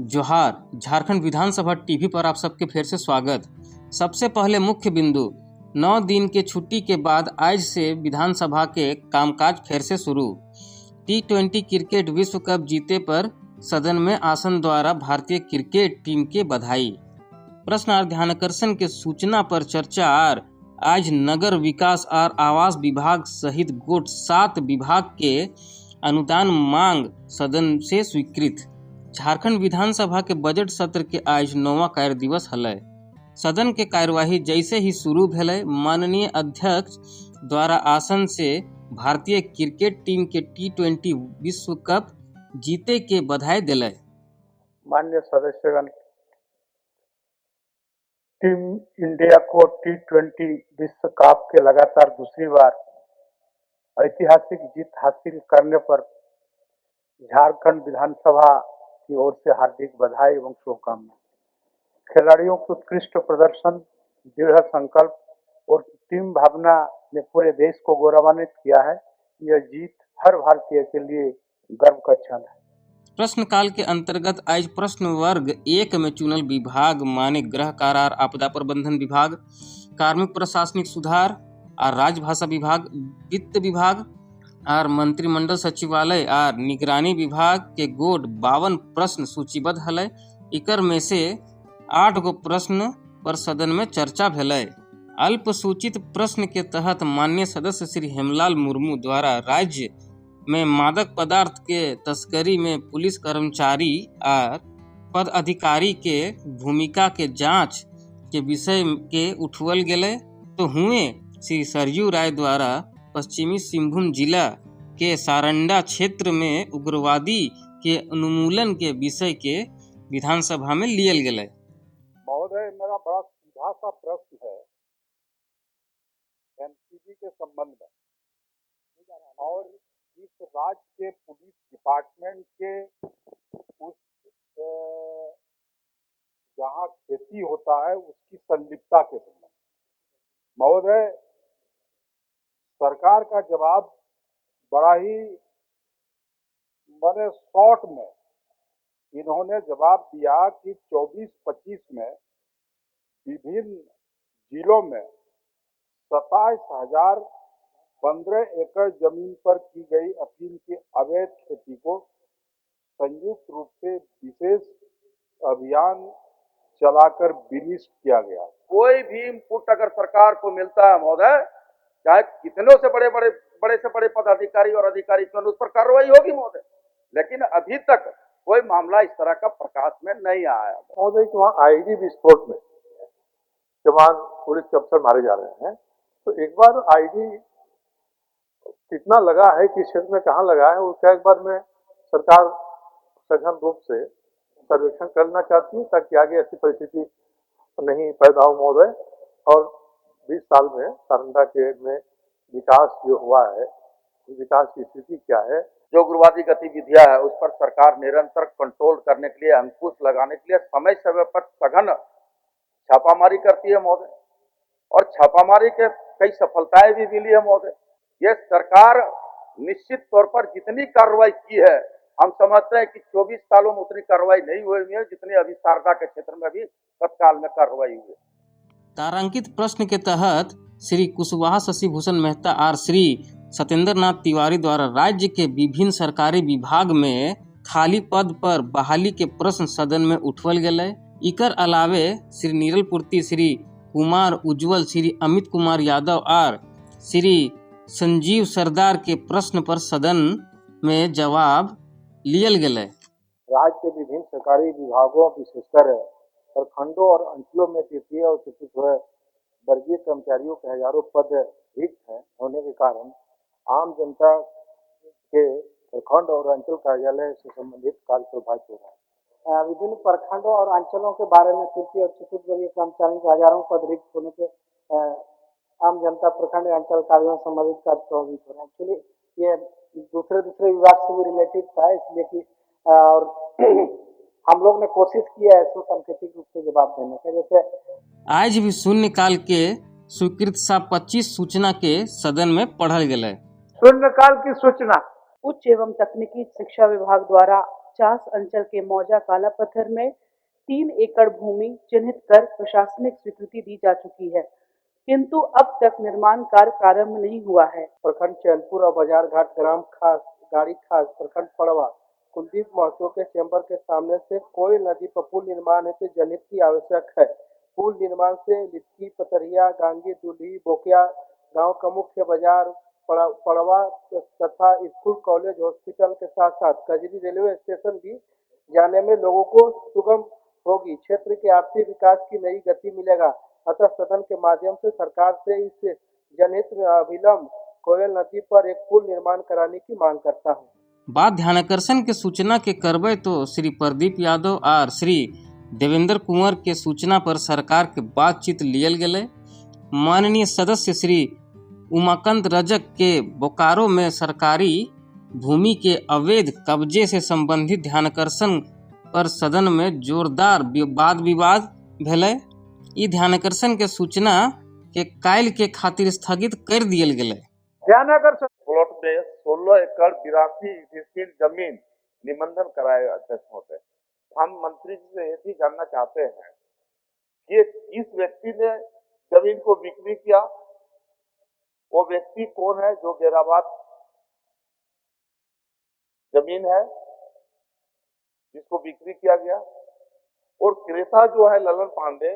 जोहार। झारखंड विधानसभा टीवी पर आप सबके फिर से स्वागत। सबसे पहले मुख्य बिंदु, 9 दिन के छुट्टी के बाद आज से विधानसभा के कामकाज फिर से शुरू। T20 क्रिकेट विश्व कप जीते पर सदन में आसन द्वारा भारतीय क्रिकेट टीम के बधाई। प्रश्न और ध्यानाकर्षण के सूचना पर चर्चा और आज नगर विकास और आवास विभाग सहित गोट 7 विभाग के अनुदान मांग सदन से स्वीकृत। झारखंड विधानसभा के बजट सत्र के आज 9वां कार्य दिवस हलै। सदन के कार्यवाही जैसे ही शुरू भेलै, माननीय अध्यक्ष द्वारा आसन से भारतीय क्रिकेट टीम के T20 विश्व कप जीते के बधाई दिलै। माननीय सदस्यगण, टीम इंडिया को T20 विश्व कप के लगातार दूसरी बार ऐतिहासिक जीत हासिल करने पर झारखंड विधानसभा की ओर से हार्दिक बधाई एवं शुभकामनाएं। खिलाड़ियों के उत्कृष्ट प्रदर्शन, दृढ़ संकल्प और टीम भावना ने पूरे देश को गौरवान्वित किया है। यह जीत हर भारतीय के लिए गर्व का क्षण है। प्रश्नकाल के अंतर्गत आज प्रश्न वर्ग 1 में चुनल विभाग माने गृह कारा और आपदा प्रबंधन विभाग, कार्मिक प्रशासनिक सुधार और राजभाषा विभाग, वित्त विभाग और मंत्रिमंडल सचिवालय और निगरानी विभाग के गोट 52 प्रश्न सूचीबद्ध हलै। इकर में से 8 गो प्रश्न पर सदन में चर्चा भेलै। अल्प सूचित प्रश्न के तहत माननीय सदस्य श्री हेमलाल मुर्मू द्वारा राज्य में मादक पदार्थ के तस्करी में पुलिस कर्मचारी और पद अधिकारी के भूमिका के जांच के विषय के उठवल गेलै। तो हुए श्री सरयू राय द्वारा पश्चिमी सिंहभूम जिला के सारंडा क्षेत्र में उग्रवादी के उन्मूलन के विषय के विधानसभा में लियल गेलै। महोदय, मेरा बड़ा सीधा सा प्रश्न है एनसीबी के संबंध में और इस राज्य के पुलिस डिपार्टमेंट के उस जहाँ खेती होता है उसकी संलिप्तता के संबंध में। महोदय, सरकार का जवाब बड़ा ही बड़े शॉर्ट में इन्होंने जवाब दिया कि 24-25 में विभिन्न जिलों में 27,015 एकड़ जमीन पर की गई अफीम की अवैध खेती को संयुक्त रूप से विशेष अभियान चलाकर विनिष्ट किया गया। कोई भी इनपुट अगर सरकार को मिलता है महोदय, चाहे कितनों से बड़े से बड़े पदाधिकारी और अधिकारी क्यों, उस पर कार्रवाई होगी महोदय। लेकिन अभी तक कोई मामला इस तरह का प्रकाश में नहीं आया। महोदय, वहाँ आईडी विस्फोट में जवान पुलिस के अफसर मारे जा रहे हैं, तो एक बार आईडी कितना लगा है, किस क्षेत्र में कहाँ लगा है, उसका एक बार में सरकार सघन रूप से सर्वेक्षण करना चाहती है ताकि आगे ऐसी परिस्थिति नहीं पैदा हो महोदय। और 20 साल में सारंडा के में विकास जो हुआ है, विकास की स्थिति क्या है, जो उग्रवादी गतिविधियां है उस पर सरकार निरंतर कंट्रोल करने के लिए, अंकुश लगाने के लिए समय समय पर सघन छापामारी करती है महोदय। और छापामारी के कई सफलताएं भी मिली है महोदय। ये सरकार निश्चित तौर पर जितनी कार्रवाई की है, हम समझते हैं कि 24 सालों में उतनी कार्रवाई नहीं हुई है जितनी अभी शारदा के क्षेत्र में भी तत्काल में कार्रवाई हुई है। तारांकित प्रश्न के तहत श्री कुशवाहा शशिभूषण मेहता और श्री सत्येंद्र नाथ तिवारी द्वारा राज्य के विभिन्न सरकारी विभाग में खाली पद पर बहाली के प्रश्न सदन में उठवल गेलै। इकर अलावे श्री नीरल पूर्ति, श्री कुमार उज्जवल, श्री अमित कुमार यादव और श्री संजीव सरदार के प्रश्न पर सदन में जवाब लियल गेलै। राज्य के विभिन्न सरकारी विभागों, विशेषकर प्रखंडों और अंचलों में तृतीय और चतुर्थ वर्गीय कर्मचारियों के हजारों पद रिक्त होने के कारण आम जनता के प्रखंड और अंचल कार्यालय से संबंधित कार्य प्रभावित हो रहा है। विभिन्न प्रखंडों और अंचलों के बारे में तृतीय और चतुर्थ वर्गीय कर्मचारियों के हजारों पद रिक्त होने के आम जनता प्रखंड अंचल कार्यों से संबंधित कार्य प्रभावित हो रहे हैं। एक्चुअली ये दूसरे विभाग से भी रिलेटेड था, इसलिए कि और हम लोग ने कोशिश की है इसको सांकेतिक रूप से जवाब देने का। जैसे आज भी शून्यकाल के स्वीकृत 25 सूचना के सदन में पढ़ल गेलै। शून्यकाल की सूचना उच्च एवं तकनीकी शिक्षा विभाग द्वारा चास अंचल के मौजा कालापत्थर में 3 एकड़ भूमि चिन्हित कर प्रशासनिक स्वीकृति दी जा चुकी है, किंतु अब तक निर्माण कार्य प्रारंभ नहीं हुआ है। प्रखंड चैनपुर और बाजार घाट ग्राम खास गाड़ी खास प्रखंड पड़वा कुलदीप महतो के चैम्बर के सामने से कोयल नदी पर पुल निर्माण हेतु जनहित की आवश्यक है। पुल निर्माण से लिटकी पतरिया गांगी दुल्ही बोकिया गांव का मुख्य बाजार पड़वा तथा स्कूल कॉलेज हॉस्पिटल के साथ साथ कजरी रेलवे स्टेशन भी जाने में लोगों को सुगम होगी। क्षेत्र के आर्थिक विकास की नई गति मिलेगा। अतः सदन के माध्यम से सरकार से इस जनहित में अविलंब कोयल नदी पर एक पुल निर्माण कराने की मांग करता हूँ। बात ध्यानाकर्षण के सूचना के करबे तो श्री प्रदीप यादव और श्री देवेंद्र कुंवर के सूचना पर सरकार के बातचीत लियल गेले। माननीय सदस्य श्री उमाकांत रजक के बोकारो में सरकारी भूमि के अवैध कब्जे से संबंधित ध्यानाकर्षण पर सदन में जोरदार वाद विवाद भेलै। ई ध्यानाकर्षण के सूचना के काल के खातिर स्थगित कर दियल गेलै। ध्यानाकर्षण प्लॉट में 16 एकड़ 82 डिसमिल जमीन निबंधन कराया अध्यक्ष महोदय। हम मंत्री जी से यही जानना चाहते हैं कि किस व्यक्ति ने जमीन को बिक्री किया, वो व्यक्ति कौन है जो गैराबाद जमीन है जिसको बिक्री किया गया, और क्रेता जो है ललन पांडे,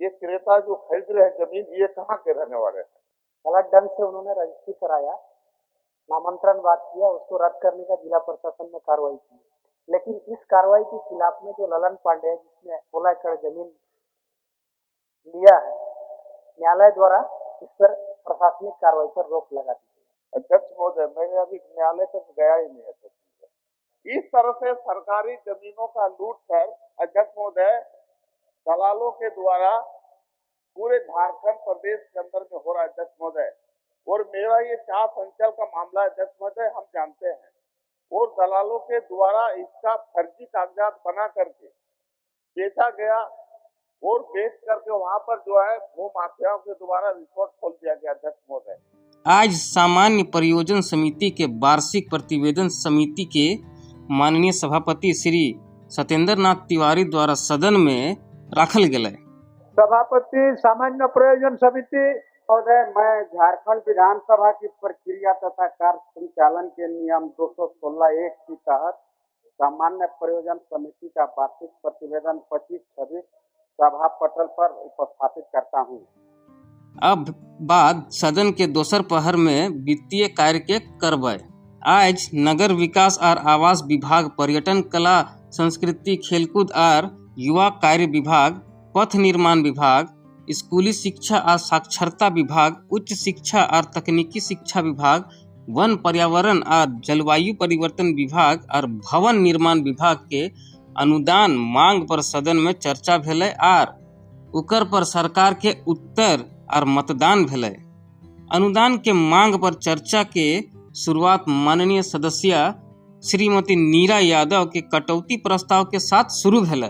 ये क्रेता जो खरीद रहे हैं जमीन, ये कहाँ के रहने वाले हैं? गलत ढंग से उन्होंने रजिस्ट्री कराया, नामांतरण बात किया, उसको रद्द करने का जिला प्रशासन ने कार्रवाई की। लेकिन इस कार्रवाई के खिलाफ में जो ललन पांडे है जिसने 16 एकड़ जमीन लिया है, न्यायालय द्वारा इस पर प्रशासनिक कार्रवाई पर रोक लगा दी गई। अध्यक्ष महोदय, मैंने अभी न्यायालय तक गया ही नहीं है। इस तरह से सरकारी जमीनों का लूट कर अध्यक्ष महोदय दलालों के द्वारा पूरे झारखंड प्रदेश के अंदर में हो रहा है अध्यक्ष महोदय। और मेरा ये चास अंचल का मामला अध्यक्ष महोदय हम जानते हैं, और दलालों के द्वारा इसका फर्जी कागजात बना करके बेचा गया, और बेच करके वहाँ पर जो है भू माफियाओं के द्वारा रिसोर्ट खोल दिया गया अध्यक्ष महोदय। आज सामान्य परियोजना समिति के वार्षिक प्रतिवेदन समिति के माननीय सभापति श्री सत्येंद्र नाथ तिवारी द्वारा सदन में रखल गेलै। सभापति सामान्य प्रयोजन समिति महोदय, मैं झारखंड विधानसभा की प्रक्रिया तथा कार्य संचालन के नियम 216(1) के तहत सामान्य प्रयोजन समिति का वार्षिक प्रतिवेदन 25-26 सभा पटल पर उपस्थापित करता हूँ। अब बाद सदन के दोसर पहर में वित्तीय कार्य के करबै। आज नगर विकास और आवास विभाग, पर्यटन, कला, संस्कृति, खेलकूद और युवा कार्य विभाग, पथ निर्माण विभाग, स्कूली शिक्षा और साक्षरता विभाग, उच्च शिक्षा और तकनीकी शिक्षा विभाग, वन, पर्यावरण और जलवायु परिवर्तन विभाग और भवन निर्माण विभाग के अनुदान मांग पर सदन में चर्चा भेलै और ओकर पर सरकार के उत्तर और मतदान भेलै। अनुदान के मांग पर चर्चा के शुरुआत माननीय सदस्य श्रीमती नीरा यादव के कटौती प्रस्ताव के साथ शुरू भेलै।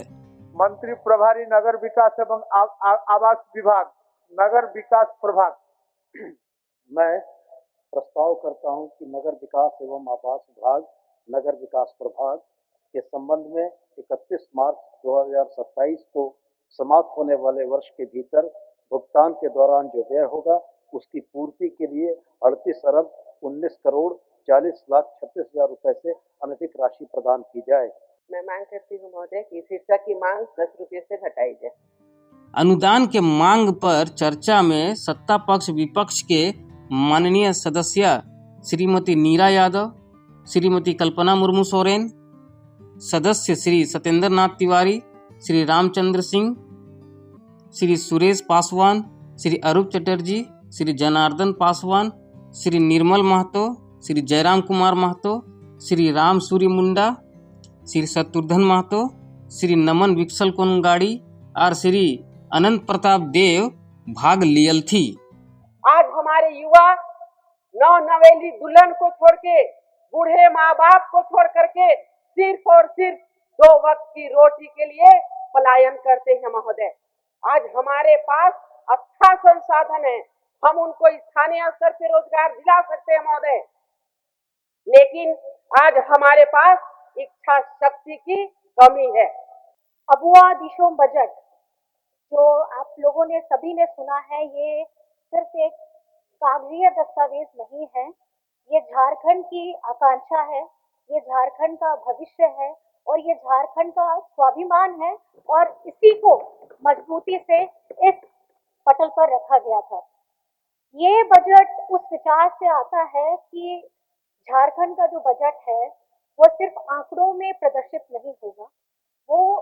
मंत्री प्रभारी नगर विकास एवं आवास विभाग, नगर विकास प्रभाग, मैं प्रस्ताव करता हूं कि नगर विकास एवं आवास विभाग, नगर विकास प्रभाग के संबंध में 31 मार्च 2027 को समाप्त होने वाले वर्ष के भीतर भुगतान के दौरान जो व्यय होगा उसकी पूर्ति के लिए 38 अरब 19 करोड़ 40 लाख 36 हजार रुपए से अनधिक राशि प्रदान की जाए। मैं मांग करती हूँ महोदय कि शीर्षक की मांग 10 रुपये से घटाई जाए। अनुदान के मांग पर चर्चा में सत्ता पक्ष विपक्ष के माननीय सदस्य श्रीमती नीरा यादव, श्रीमती कल्पना मुर्मू सोरेन, सदस्य श्री सत्येंद्र नाथ तिवारी, श्री रामचंद्र सिंह, श्री सुरेश पासवान, श्री अरूप चटर्जी, श्री जनार्दन पासवान, श्री निर्मल महतो, श्री जयराम कुमार महतो, श्री राम सूर्य मुंडा, श्री शत्रुघ्न महतो, श्री नमन विक्सल कोनगाड़ी और श्री अनंत प्रताप देव भाग लियल थी। आज हमारे युवा नौ नवेली दुल्हन को छोड़ के, बूढ़े माँ बाप को छोड़ करके सिर्फ और सिर्फ 2 वक्त की रोटी के लिए पलायन करते हैं महोदय। आज हमारे पास अच्छा संसाधन है, हम उनको स्थानीय स्तर पे रोजगार दिला सकते हैं महोदय, लेकिन आज हमारे पास इच्छा शक्ति की कमी है। अबुआ दिशोम बजट जो आप लोगों ने सभी ने सुना है, ये सिर्फ एक कागजीय दस्तावेज नहीं है, ये झारखंड की आकांक्षा है, ये झारखंड का भविष्य है और ये झारखंड का स्वाभिमान है और इसी को मजबूती से इस पटल पर रखा गया था। ये बजट उस विचार से आता है कि झारखंड का जो बजट है वो सिर्फ आंकड़ों में प्रदर्शित नहीं होगा, वो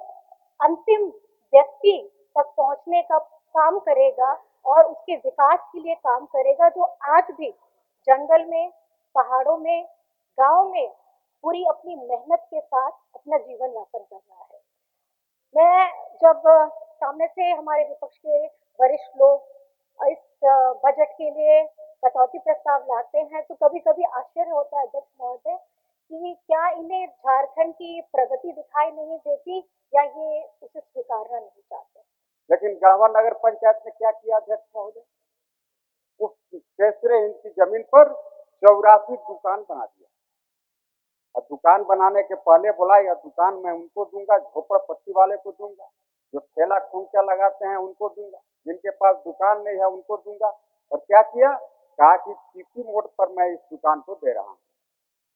अंतिम व्यक्ति तक पहुंचने का काम करेगा और उसके विकास के लिए काम करेगा, जो आज भी जंगल में, पहाड़ों में, गांव में पूरी अपनी मेहनत के साथ अपना जीवन यापन कर रहा है। मैं जब सामने से हमारे विपक्ष के वरिष्ठ लोग इस बजट के लिए कटौती प्रस्ताव लाते हैं तो कभी कभी आश्चर्य होता है अध्यक्ष महोदय कि क्या इन्हें झारखंड की प्रगति दिखाई नहीं देती या ये उसे स्वीकारना नहीं चाहते। लेकिन गढ़वा नगर पंचायत ने क्या किया अध्यक्ष महोदय, उस 6 इंच की जमीन पर 84 दुकान बना दिया और दुकान बनाने के पहले बोला यह दुकान मैं उनको दूंगा, झोपड़पट्टी वाले को दूंगा, जो ठेला खुंचा लगाते हैं उनको दूंगा, जिनके पास दुकान नहीं है उनको दूंगा। और क्या किया, कहा कि टीपी मोड पर मैं इस दुकान को दे रहा हूँ।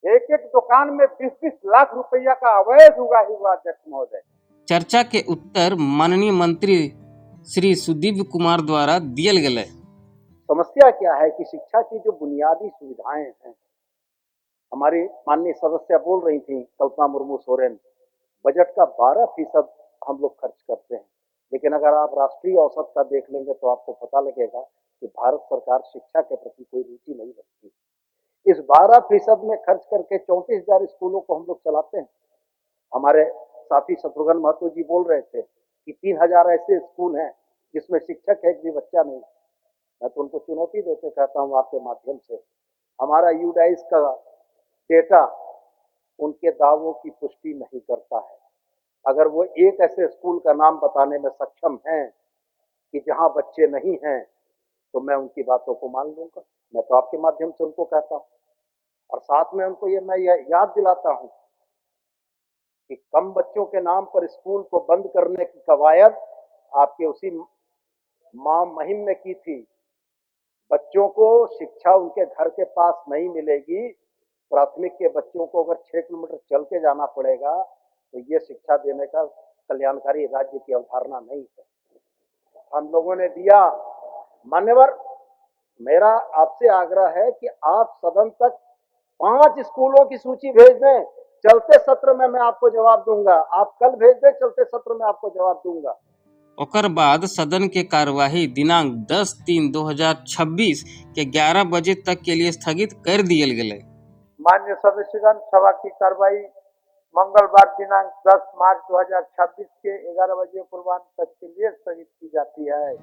एक एक दुकान में 20-20 लाख रुपया का अवैध हुआ ही हुआ अध्यक्ष महोदय। चर्चा के उत्तर माननीय मंत्री श्री सुदीप कुमार द्वारा दियल गेल। समस्या क्या है कि शिक्षा की जो बुनियादी सुविधाएं हैं, हमारी माननीय सदस्य बोल रही थी कल्पना मुर्मू सोरेन, बजट का 12% हम लोग खर्च करते हैं, लेकिन अगर आप राष्ट्रीय औसत का देख लेंगे तो आपको पता लगेगा कि भारत सरकार शिक्षा के प्रति कोई रुचि नहीं रखती। इस 12% में खर्च करके 34,000 स्कूलों को हम लोग चलाते हैं। हमारे साथी शत्रुघ्न महतो जी बोल रहे थे कि 3,000 ऐसे स्कूल हैं जिसमें शिक्षक एक भी बच्चा नहीं। मैं तो उनको चुनौती देके कहता हूँ आपके माध्यम से, हमारा यूडाइस का डेटा उनके दावों की पुष्टि नहीं करता है। अगर वो एक ऐसे स्कूल का नाम बताने में सक्षम हैं कि जहां बच्चे नहीं हैं तो मैं उनकी बातों को मान लूंगा। मैं तो आपके माध्यम से उनको कहता हूं और साथ में उनको मैं याद दिलाता हूं कि कम बच्चों के नाम पर स्कूल को बंद करने की कवायद आपके उसी मां महिम ने की थी। बच्चों को शिक्षा उनके घर के पास नहीं मिलेगी, प्राथमिक के बच्चों को अगर 6 किलोमीटर चल के जाना पड़ेगा तो ये शिक्षा देने का कल्याणकारी राज्य की अवधारणा नहीं है। हम लोगों ने दिया। मान्यवर, मेरा आपसे आग्रह है कि आप सदन तक 5 स्कूलों की सूची भेज दें, चलते सत्र में मैं आपको जवाब दूंगा। आप कल भेज दें, चलते सत्र में आपको जवाब दूंगा। ओकर बाद सदन के कार्यवाही दिनांक 10/3/2026 के 11 बजे तक के लिए स्थगित कर दियल गेलै। मान्य सदस्यगण, सभा की कार्रवाई मंगलवार दिनांक 10 मार्च 2026 के 11 बजे पूर्वाह्न तक के लिए स्थगित की जाती है।